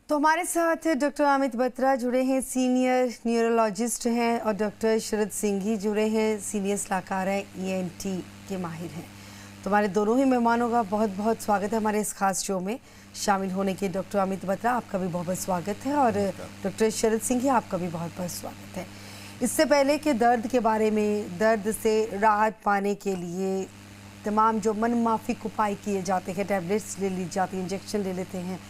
तो हमारे साथ डॉक्टर अमित बत्रा जुड़े हैं, सीनियर न्यूरोलॉजिस्ट हैं, और डॉक्टर शरद सिंघी जुड़े हैं, सीनियर सलाहकार हैं, ENT के माहिर हैं। तो हमारे दोनों ही मेहमानों का बहुत बहुत स्वागत है हमारे इस खास शो में शामिल होने के। डॉक्टर अमित बत्रा, आपका भी बहुत बहुत स्वागत है, और डॉक्टर शरद सिंघी, आपका भी बहुत बहुत स्वागत है। इससे पहले कि दर्द के बारे में, दर्द से राहत पाने के लिए तमाम जो मन माफिक उपाय किए जाते हैं, टैबलेट्स ले ली जाती हैं, इंजेक्शन ले लेते हैं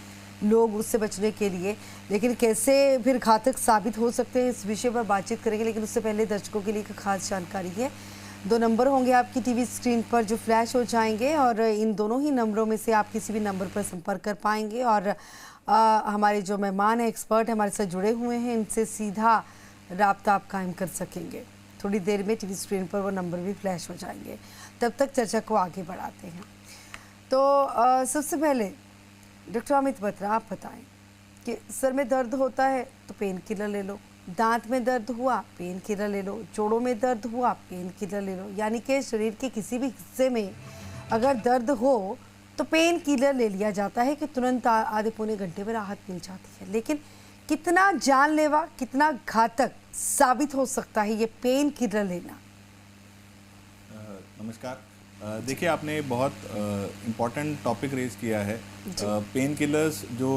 लोग उससे बचने के लिए, लेकिन कैसे फिर घातक साबित हो सकते हैं, इस विषय पर बातचीत करेंगे। लेकिन उससे पहले दर्शकों के लिए एक खास जानकारी है। 2 नंबर होंगे आपकी टीवी स्क्रीन पर जो फ्लैश हो जाएंगे, और इन दोनों ही नंबरों में से आप किसी भी नंबर पर संपर्क कर पाएंगे। और हमारे जो मेहमान हैं, एक्सपर्ट हमारे साथ जुड़े हुए हैं, इनसे सीधा राब्ता आप कायम कर सकेंगे। थोड़ी देर में टीवी स्क्रीन पर वो नंबर भी फ्लैश हो जाएंगे। तब तक चर्चा को आगे बढ़ाते हैं। तो सबसे पहले डॉक्टर अमित बत्रा, आप बताएं कि सर में दर्द होता है तो पेन किलर ले लो, दांत में दर्द हुआ पेन किलर ले लो, जोड़ों में दर्द हुआ पेन किलर ले लो, यानी कि शरीर के किसी भी हिस्से में अगर दर्द हो तो पेन किलर ले लिया जाता है कि तुरंत आधे पौने घंटे में राहत मिल जाती है। लेकिन कितना जानलेवा, कितना घातक साबित हो सकता है ये पेन किलर लेना? नमस्कार। देखिए, आपने बहुत इम्पॉर्टेंट टॉपिक रेज किया है। पेन किलर्स जो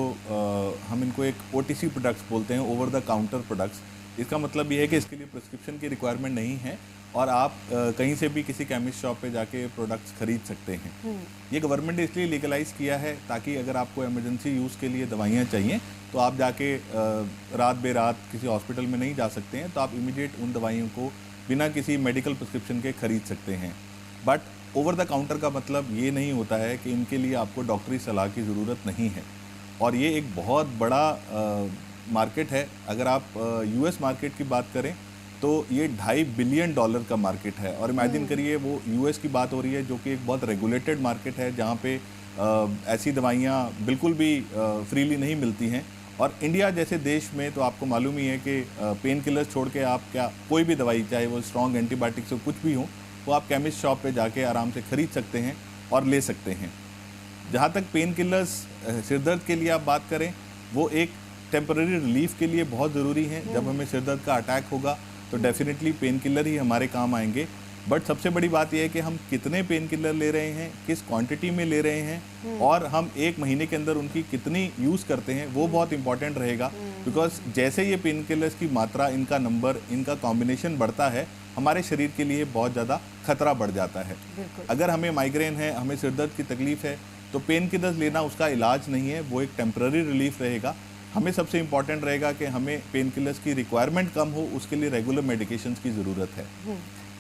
हम इनको एक OTC प्रोडक्ट्स बोलते हैं, ओवर द काउंटर प्रोडक्ट्स। इसका मतलब ये है कि इसके लिए प्रिस्क्रिप्शन की रिक्वायरमेंट नहीं है और आप कहीं से भी किसी केमिस्ट शॉप पे जाके प्रोडक्ट्स खरीद सकते हैं। ये गवर्नमेंट ने इसलिए लीगलाइज किया है ताकि अगर आपको इमरजेंसी यूज़ के लिए दवाइयाँ चाहिए तो आप जाके रात बेरात किसी हॉस्पिटल में नहीं जा सकते हैं, तो आप इमीडिएट उन दवाइयों को बिना किसी मेडिकल प्रिस्क्रिप्शन के खरीद सकते हैं। बट ओवर द काउंटर का मतलब ये नहीं होता है कि इनके लिए आपको डॉक्टरी सलाह की ज़रूरत नहीं है, और ये एक बहुत बड़ा मार्केट है। अगर आप US मार्केट की बात करें तो ये $2.5 बिलियन का मार्केट है। और इमेजिन करिए, वो US की बात हो रही है जो कि एक बहुत रेगुलेटेड मार्केट है, जहाँ पे ऐसी दवाइयाँ बिल्कुल भी फ्रीली नहीं मिलती हैं। और इंडिया जैसे देश में तो आपको मालूम ही है कि पेन किलर्स छोड़ के आप कोई भी दवाई, चाहे वो स्ट्रॉन्ग एंटीबायोटिक्स हो, कुछ भी हो, वो आप केमिस्ट शॉप पे जाके आराम से खरीद सकते हैं और ले सकते हैं। जहाँ तक पेन किलर्स सिरदर्द के लिए आप बात करें, वो एक टेम्पररी रिलीफ के लिए बहुत ज़रूरी है। जब हमें सिरदर्द का अटैक होगा तो डेफिनेटली पेन किलर ही हमारे काम आएंगे। बट सबसे बड़ी बात यह है कि हम कितने पेन किलर ले रहे हैं, किस क्वांटिटी में ले रहे हैं, और हम 1 महीने के अंदर उनकी कितनी यूज़ करते हैं, वो बहुत इंपॉर्टेंट रहेगा। बिकॉज जैसे ये पेन किलर्स की मात्रा, इनका नंबर, इनका कॉम्बिनेशन बढ़ता है, हमारे शरीर के लिए बहुत ज़्यादा खतरा बढ़ जाता है। अगर हमें माइग्रेन है, हमें सिरदर्द की तकलीफ है, तो पेन किलर्स लेना उसका इलाज नहीं है, वो एक टेम्पररी रिलीफ रहेगा। हमें सबसे इम्पॉर्टेंट रहेगा कि हमें पेन किलर्स की रिक्वायरमेंट कम हो, उसके लिए रेगुलर मेडिकेशंस की ज़रूरत है।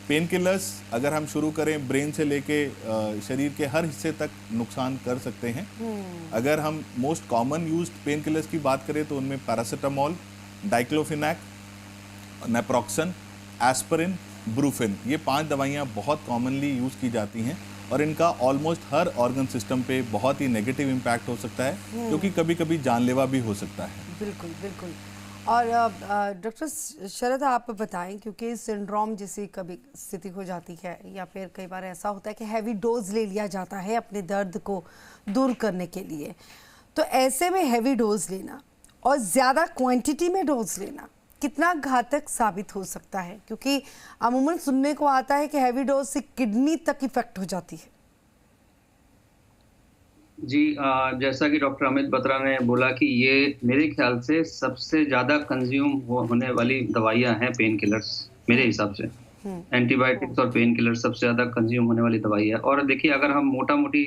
पेन किलर्स अगर हम शुरू करें, ब्रेन से लेके शरीर के हर हिस्से तक नुकसान कर सकते हैं। अगर हम most common used pain killers की बात करें तो उनमें paracetamol, diclofenac, naproxen, aspirin, Brufen, ये 5 दवाइयाँ बहुत कॉमनली यूज़ की जाती हैं, और इनका ऑलमोस्ट हर ऑर्गन सिस्टम पे बहुत ही नेगेटिव इम्पैक्ट हो सकता है, क्योंकि कभी कभी जानलेवा भी हो सकता है। बिल्कुल बिल्कुल। और डॉक्टर शरद, आप बताएं, क्योंकि सिंड्रोम जैसी कभी स्थिति हो जाती है, या फिर कई बार ऐसा होता है कि हैवी डोज ले लिया जाता है अपने दर्द को दूर करने के लिए, तो ऐसे में हैवी डोज लेना और ज़्यादा क्वांटिटी में डोज लेना कितना घातक साबित हो सकता है? क्योंकि अमूमन सुनने को आता है कि हैवी डोज से किडनी तक इफेक्ट हो जाती है। जी, जैसा कि डॉक्टर अमित बत्रा ने बोला कि ये मेरे ख्याल से सबसे ज़्यादा कंज्यूम होने वाली दवाइयाँ हैं पेन किलर्स, मेरे हिसाब से। एंटीबायोटिक्स और पेन किलर सबसे ज़्यादा कंज्यूम होने वाली दवाई है। और देखिए, अगर हम मोटा मोटी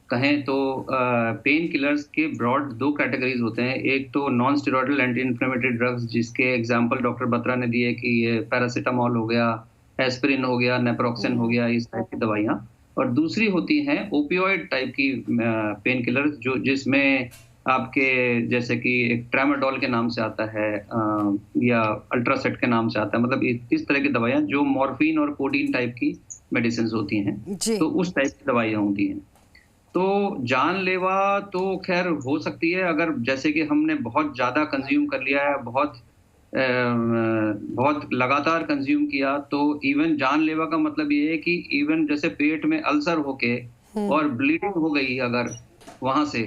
कहें तो पेन किलर्स के ब्रॉड 2 कैटेगरीज होते हैं। एक तो non steroidal anti inflammatory drugs, जिसके एग्जांपल डॉक्टर बत्रा ने दिए कि ये पैरासीटामोल हो गया, एस्पिरिन हो गया, नेप्रोक्सन हो गया, इस टाइप की दवाइयाँ। और दूसरी होती हैं ओपियोइड टाइप की पेन किलर्स, जो जिसमें आपके जैसे कि एक ट्रामाडोल के नाम से आता है, या अल्ट्रासेट के नाम से आता है, मतलब इस तरह की दवाइयाँ जो मॉर्फिन और कोडीन टाइप की मेडिसिन होती हैं, तो उस टाइप की दवाइयाँ होती हैं। तो जानलेवा तो खैर हो सकती है, अगर जैसे कि हमने बहुत ज़्यादा कंज्यूम कर लिया है, बहुत लगातार कंज्यूम किया, तो इवन जानलेवा का मतलब ये है कि इवन जैसे पेट में अल्सर होके और ब्लीडिंग हो गई अगर वहां से,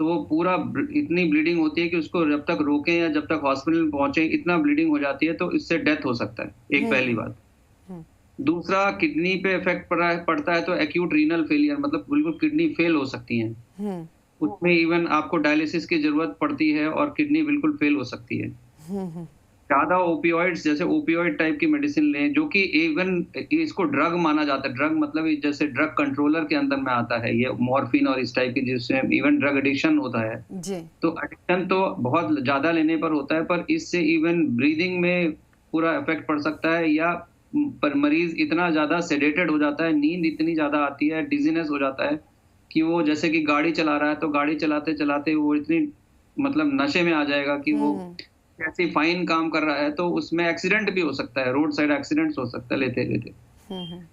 तो वो पूरा इतनी ब्लीडिंग होती है कि उसको जब तक रोकें या जब तक हॉस्पिटल में पहुंचे इतना ब्लीडिंग हो जाती है, तो इससे डेथ हो सकता है। एक पहली बात। दूसरा, किडनी पे इफेक्ट पड़ता है तो एक्यूट रीनल फेलियर, मतलब बिल्कुल किडनी फेल हो सकती है। उसमें इवन आपको डायलिसिस की जरूरत पड़ती है और किडनी बिल्कुल फेल हो सकती है। ज्यादा ओपियोइड्स, जैसे ओपियोइड टाइप की मेडिसिन लें, जो कि इवन इसको ड्रग माना जाता है। ड्रग मतलब जैसे ड्रग कंट्रोलर के अंदर में आता है ये मॉर्फिन और इस टाइप की, जिससे इवन ड्रग एडिक्शन होता है जी। तो एडिक्शन तो बहुत ज्यादा लेने पर होता है, पर इससे इवन ब्रीदिंग में पूरा इफेक्ट पड़ सकता है, या पर मरीज इतना ज्यादा सेडेटेड हो जाता है, नींद इतनी ज्यादा आती है, डिजीनेस हो जाता है कि वो जैसे कि गाड़ी चला रहा है तो गाड़ी चलाते चलाते वो इतनी मतलब नशे में आ जाएगा कि वो ऐसे फाइन काम कर रहा है, तो उसमें एक्सीडेंट भी हो सकता है, रोड साइड एक्सीडेंट्स हो सकता है लेते लेते।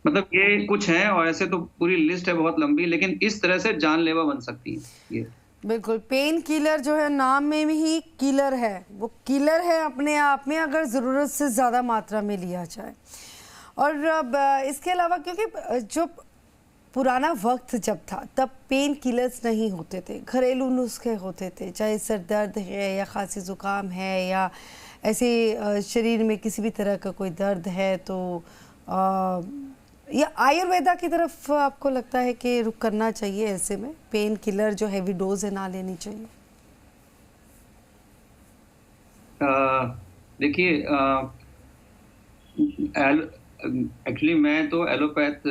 मतलब ये कुछ है, और ऐसे तो पूरी लिस्ट है बहुत लंबी, लेकिन इस तरह से जानलेवा बन सकती है ये। बिल्कुल, पेन किलर जो है नाम में ही किलर है, वो किलर है अपने आप में अगर ज़रूरत से ज़्यादा मात्रा में लिया जाए। और अब इसके अलावा क्योंकि जो पुराना वक्त जब था तब पेन किलर्स नहीं होते थे, घरेलू नुस्खे होते थे, चाहे सर दर्द है या खांसी ज़ुकाम है या ऐसे शरीर में किसी भी तरह का कोई दर्द है तो या आयुर्वेदा की तरफ आपको लगता है कि रुख करना चाहिए, ऐसे में पेन किलर जो हैवी डोज है ना लेनी चाहिए? देखिए, एक्चुअली मैं तो एलोपैथ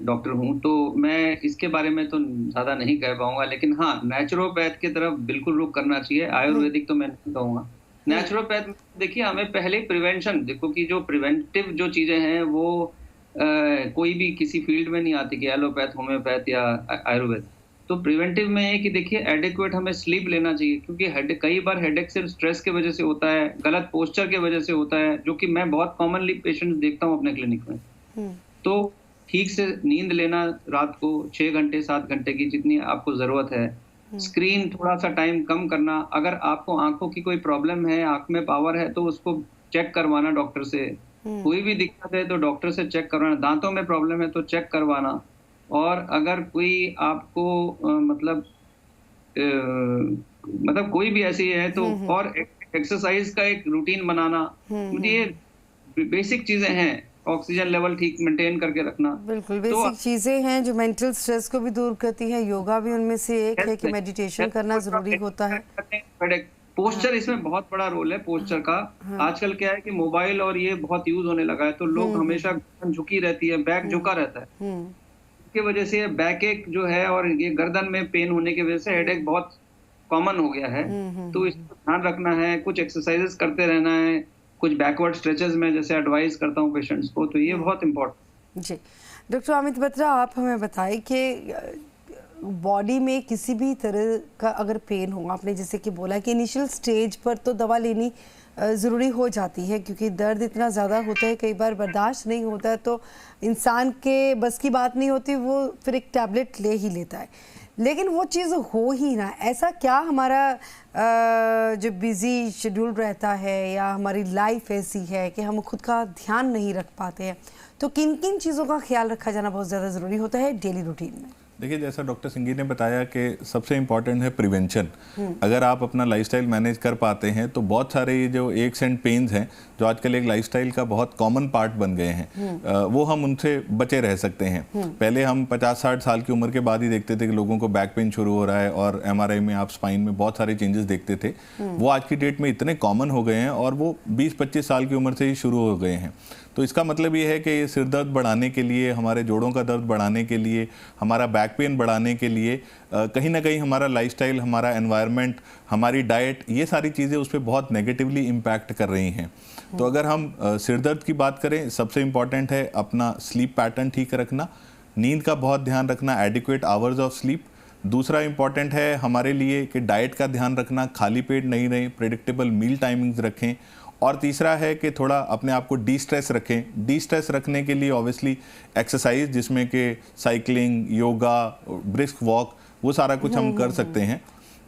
डॉक्टर हूँ, तो मैं इसके बारे में तो ज़्यादा नहीं कह पाऊंगा, लेकिन हाँ नेचुरोपैथ की तरफ बिल्कुल रुख करना चाहिए। आयुर्वेदिक तो मैं नहीं कहूँगा। नेचुरोपैथ देखिए, हमें पहले प्रिवेंशन देखो कि जो प्रिवेंटिव जो चीज़ें हैं वो कोई भी किसी फील्ड में नहीं आती कि एलोपैथ, होम्योपैथ या आयुर्वेद। तो प्रिवेंटिव में है कि देखिए एडिक्वेट हमें स्लीप लेना चाहिए, क्योंकि कई बार हेडेक सिर्फ स्ट्रेस की वजह से होता है, गलत पोस्चर की वजह से होता है, जो कि मैं बहुत कॉमनली पेशेंट्स देखता हूँ अपने क्लिनिक में। तो ठीक से नींद लेना, रात को 6 घंटे 7 घंटे की जितनी आपको जरूरत है। स्क्रीन थोड़ा सा टाइम कम करना। अगर आपको आंखों की कोई प्रॉब्लम है, आंख में पावर है, तो उसको चेक करवाना डॉक्टर से। कोई भी दिक्कत है तो डॉक्टर से चेक करवाना। दांतों में प्रॉब्लम है तो चेक करवाना। और अगर कोई आपको मतलब कोई भी ऐसी है तो और एक्सरसाइज का एक रूटीन बनाना। ये बेसिक चीजें हैं। ऑक्सीजन लेवल ठीक मेंटेन करके रखना। बिल्कुल बेसिक चीजें हैं जो मेंटल स्ट्रेस को भी दूर करती है। योगा भी उनमें से एक है कि मेडिटेशन करना जरूरी होता है। पोस्चर इसमें बहुत बड़ा रोल है पोस्चर का। आजकल क्या है कि मोबाइल और ये बहुत यूज होने लगा है, तो लोग हमेशा झुकी रहती है, बैक झुका रहता है। इसकी वजह से बैक एक जो है और ये गर्दन में पेन होने की वजह से हेडेक बहुत कॉमन हो गया है। तो इसको ध्यान रखना है, कुछ एक्सरसाइजेस करते रहना है, कुछ बैकवर्ड स्ट्रेचेस में जैसे एडवाइस करता हूँ पेशेंट्स को, तो ये बहुत इम्पोर्टेंट। जी डॉक्टर अमित बत्रा, आप हमें बताइए कि बॉडी में किसी भी तरह का अगर पेन हो, आपने जैसे कि बोला कि इनिशियल स्टेज पर तो दवा लेनी ज़रूरी हो जाती है, क्योंकि दर्द इतना ज़्यादा होता है, कई बार बर्दाश्त नहीं होता है, तो इंसान के बस की बात नहीं होती, वो फिर एक टैबलेट ले ही लेता है। लेकिन वो चीज़ हो ही ना, ऐसा क्या हमारा जो बिज़ी शेड्यूल रहता है या हमारी लाइफ ऐसी है कि हम खुद का ध्यान नहीं रख पाते हैं, तो किन किन चीज़ों का ख्याल रखा जाना बहुत ज़्यादा ज़रूरी होता है डेली रूटीन में? देखिए, जैसा डॉक्टर सिंघी ने बताया कि सबसे इम्पॉर्टेंट है प्रिवेंशन। अगर आप अपना लाइफस्टाइल मैनेज कर पाते हैं तो बहुत सारे ये जो एक्स एंड पेन्स हैं जो आजकल एक लाइफस्टाइल का बहुत कॉमन पार्ट बन गए हैं, वो हम उनसे बचे रह सकते हैं। पहले हम 50-60 साल की उम्र के बाद ही देखते थे कि लोगों को बैक पेन शुरू हो रहा है, और MRI में आप स्पाइन में बहुत सारे चेंजेस देखते थे। वो आज की डेट में इतने कॉमन हो गए हैं और वो 20-25 साल की उम्र से ही शुरू हो गए हैं। तो इसका मतलब ये है कि ये सिर दर्द बढ़ाने के लिए, हमारे जोड़ों का दर्द बढ़ाने के लिए, हमारा बैक पेन बढ़ाने के लिए कहीं ना कहीं हमारा लाइफस्टाइल, हमारा एनवायरनमेंट, हमारी डाइट, ये सारी चीज़ें उस पर बहुत नेगेटिवली इम्पैक्ट कर रही हैं। तो अगर हम सिर दर्द की बात करें, सबसे इम्पॉर्टेंट है अपना स्लीप पैटर्न ठीक रखना, नींद का बहुत ध्यान रखना, एडिक्वेट आवर्स ऑफ स्लीप। दूसरा इम्पॉर्टेंट है हमारे लिए कि डाइट का ध्यान रखना, खाली पेट नहीं रहें, प्रेडिक्टेबल मील टाइमिंग्स रखें। और तीसरा है कि थोड़ा अपने आप को डी स्ट्रेस रखें। डी स्ट्रेस रखने के लिए ऑब्वियसली एक्सरसाइज, जिसमें कि साइकिलिंग, योगा, ब्रिस्क वॉक, वो सारा कुछ हम कर सकते हैं।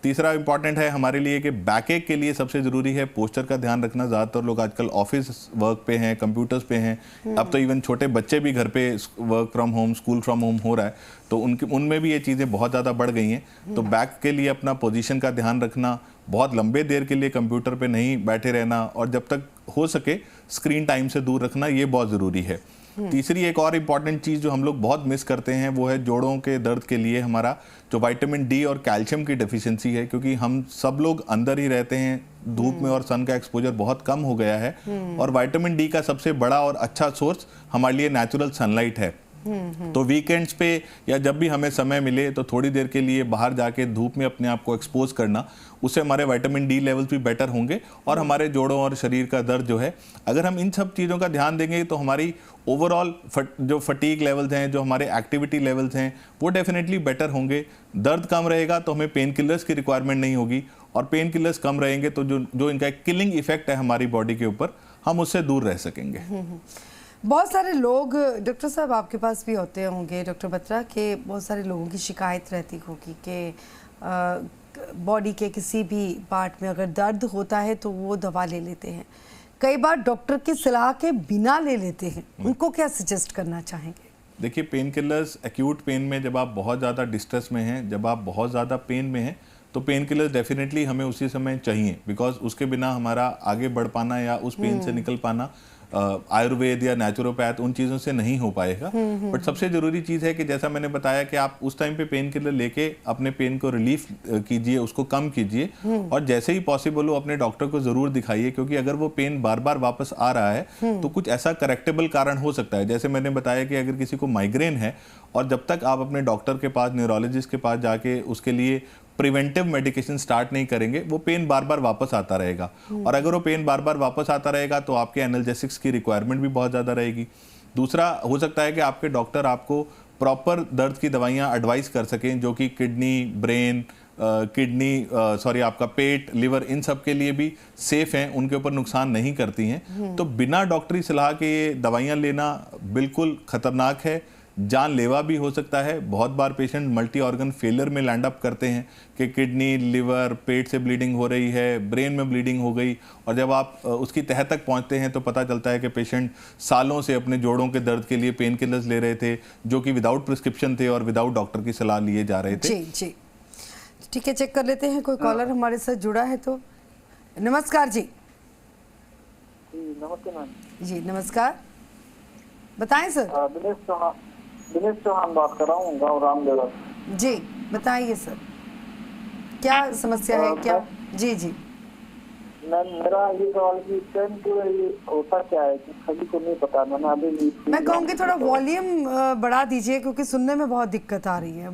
तीसरा इंपॉर्टेंट है हमारे लिए कि बैकएक के लिए सबसे ज़रूरी है पोस्चर का ध्यान रखना। ज़्यादातर लोग आजकल ऑफिस वर्क पे हैं, कंप्यूटर्स पे हैं, अब तो इवन छोटे बच्चे भी घर पे work from home, school from home हो रहा है, तो उनमें भी ये चीज़ें बहुत ज़्यादा बढ़ गई हैं। तो बैक के लिए अपना पोजीशन का ध्यान रखना, बहुत लंबे देर के लिए कंप्यूटर पे नहीं बैठे रहना, और जब तक हो सके स्क्रीन टाइम से दूर रखना, ये बहुत ज़रूरी है। तीसरी एक और इम्पॉर्टेंट चीज़ जो हम लोग बहुत मिस करते हैं वो है जोड़ों के दर्द के लिए हमारा जो विटामिन डी और कैल्शियम की डेफिशिएंसी है, क्योंकि हम सब लोग अंदर ही रहते हैं, धूप में और सन का एक्सपोजर बहुत कम हो गया है, और विटामिन डी का सबसे बड़ा और अच्छा सोर्स हमारे लिए नेचुरल सनलाइट है। तो वीकेंड्स पे या जब भी हमें समय मिले तो थोड़ी देर के लिए बाहर जाके धूप में अपने आप को एक्सपोज करना, उससे हमारे विटामिन डी लेवल्स भी बेटर होंगे और हमारे जोड़ों और शरीर का दर्द जो है, अगर हम इन सब चीज़ों का ध्यान देंगे तो हमारी ओवरऑल जो फटीग लेवल्स हैं, जो हमारे एक्टिविटी लेवल्स हैं, वो डेफिनेटली बेटर होंगे। दर्द कम रहेगा तो हमें पेन किलर्स की रिक्वायरमेंट नहीं होगी, और पेन किलर्स कम रहेंगे तो जो इनका किलिंग इफेक्ट है हमारी बॉडी के ऊपर, हम उससे दूर रह सकेंगे। बहुत सारे लोग डॉक्टर साहब आपके पास भी होते होंगे डॉक्टर बत्रा के, बहुत सारे लोगों की शिकायत रहती होगी कि बॉडी के किसी भी पार्ट में अगर दर्द होता है तो वो दवा ले लेते हैं, कई बार डॉक्टर की सलाह के बिना ले लेते हैं, उनको क्या सजेस्ट करना चाहेंगे? देखिए, पेन किलर्स एक्यूट पेन में जब आप बहुत ज़्यादा डिस्ट्रेस में हैं, जब आप बहुत ज़्यादा पेन में हैं, तो पेन किलर्स डेफिनेटली हमें उसी समय चाहिए, बिकॉज उसके बिना हमारा आगे बढ़ पाना या उस पेन से निकल पाना आयुर्वेद या नेचुरोपैथ उन चीज़ों से नहीं हो पाएगा। बट सबसे ज़रूरी चीज़ है कि जैसा मैंने बताया कि आप उस टाइम पे पेन किलर लेके अपने पेन को रिलीफ कीजिए, उसको कम कीजिए, और जैसे ही पॉसिबल हो अपने डॉक्टर को ज़रूर दिखाइए, क्योंकि अगर वो पेन बार बार वापस आ रहा है तो कुछ ऐसा करेक्टेबल कारण हो सकता है। जैसे मैंने बताया कि अगर किसी को माइग्रेन है और जब तक आप अपने डॉक्टर के पास, न्यूरोलॉजिस्ट के पास जाके उसके लिए प्रिवेंटिव मेडिकेशन स्टार्ट नहीं करेंगे, वो पेन बार बार वापस आता रहेगा, और अगर वो पेन बार बार वापस आता रहेगा तो आपके एनाल्जेसिक्स की रिक्वायरमेंट भी बहुत ज़्यादा रहेगी। दूसरा हो सकता है कि आपके डॉक्टर आपको प्रॉपर दर्द की दवाइयाँ एडवाइस कर सकें, जो कि किडनी, ब्रेन, आपका पेट, लिवर, इन सब के लिए भी सेफ हैं, उनके ऊपर नुकसान नहीं करती हैं। तो बिना डॉक्टरी सलाह के ये दवाइयाँ लेना बिल्कुल खतरनाक है, जानलेवा भी हो सकता है। बहुत बार पेशेंट मल्टी ऑर्गन फेलियर में लैंड अप करते हैं कि किडनी, लिवर, पेट से ब्लीडिंग हो रही है, ब्रेन में ब्लीडिंग हो गई, और जब आप उसकी तह तक पहुंचते हैं तो पता चलता है कि पेशेंट सालों से अपने जोड़ों के दर्द के लिए पेन किलर्स ले रहे थे, जो कि विदाउट प्रिस्क्रिप्शन थे और विदाउट डॉक्टर की सलाह लिए जा रहे थे। जी जी, ठीक है, चेक कर लेते हैं कोई कॉलर हमारे साथ जुड़ा है तो। नमस्कार जी। नमस्ते मैम। जी नमस्कार, बताएं सर। दिनेश चौहान बात कर रहा हूँ, गाँव रामदेवरा। जी बताइए सर, क्या समस्या है क्या? जी जी मैम, मेरा ये सवाल कि पेन किलर होता क्या है कि सभी को नहीं पता। मैंने अभी भी, मैं कहूँगी थोड़ा वॉल्यूम बढ़ा दीजिए क्योंकि सुनने में बहुत दिक्कत आ रही है।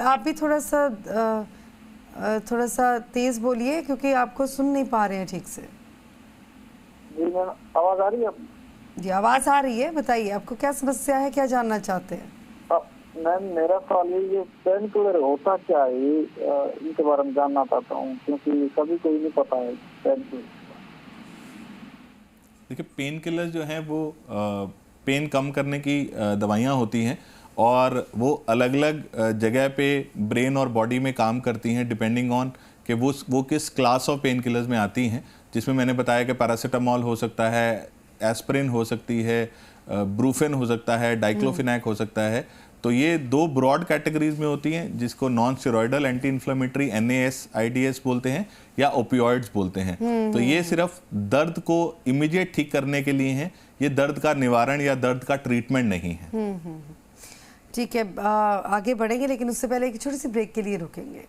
आप भी थोड़ा सा तेज बोलिए क्योंकि आपको सुन नहीं पा रहे हैं ठीक से। जी मैम, आवाज आ रही है? जी आवाज आ रही है, बताइए आपको क्या समस्या है, क्या जानना चाहते हैं? मैम, मेरा सवाल ये पेन किलर होता क्या है, इनके बारे में जानना चाहता हूँ, क्योंकि सभी को ही नहीं पता है पेन किलर। देखिए, पेन किलर जो हैं वो पेन कम करने की दवाइयाँ होती हैं, और वो अलग अलग जगह पे ब्रेन और बॉडी में काम करती हैं डिपेंडिंग ऑन कि वो किस क्लास ऑफ पेन किलर्स में आती हैं, जिसमें मैंने बताया कि पैरासीटामोल हो सकता है, एस्पिरिन हो सकती है, ब्रूफेन हो सकता है, डाइक्लोफिनैक हो सकता है। तो ये दो ब्रॉड कैटेगरीज में होती हैं, जिसको non steroidal anti inflammatory NAS IDS बोलते हैं या ओपियोइड्स बोलते हैं। तो ये सिर्फ दर्द को इमीडिएट ठीक करने के लिए हैं, ये दर्द का निवारण या दर्द का ट्रीटमेंट नहीं है। ठीक है, आगे बढ़ेंगे लेकिन उससे पहले एक छोटी सी ब्रेक के लिए रुकेंगे।